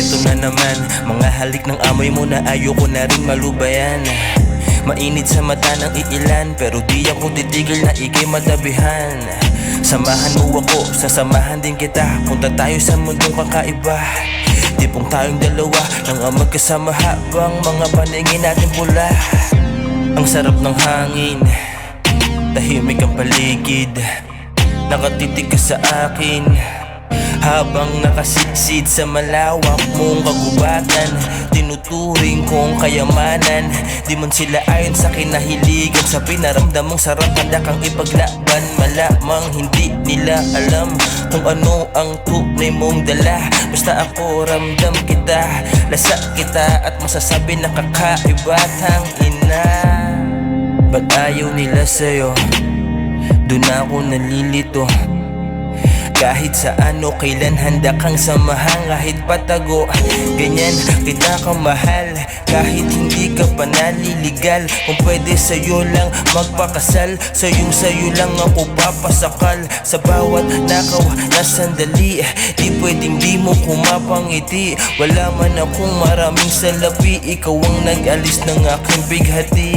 Eto na naman, mga halik ng amoy mo na ayoko na rin malubayan. Mainit sa mata ng iilan, pero di ako titigil na ikay matabihan. Samahan mo ako, sasamahan din kita. Punta tayo sa mundong kakaiba. Tipong tayong dalawa nang magkasama habang mga paningin natin pula. Ang sarap ng hangin, tahimik ang paligid. Nakatitig ka sa akin habang nakasidsid sa malawak mong kagubatan. Tinuturing kong kayamanan, di man sila ayon sa kinahiligan. Sa pinaramdam mong sarap, handa kang ipaglaban. Malamang hindi nila alam kung ano ang tunay mong dala. Basta ako ramdam kita, lasa kita at masasabi na kakaiba. Tangina, ba't ayaw nila sa'yo? Doon ako nalilito. Kahit saan o kailan handa kang samahan. Kahit patago, ganyan kita kamahal. Kahit hindi ka pa naliligal, kung pwede sa'yo lang magpakasal. Sa'yo lang ako papasakal. Sa bawat nakaw na sandali, di pwedeng di mo kumapangiti. Wala man akong maraming salapi, ikaw ang nag-alis ng aking bighati.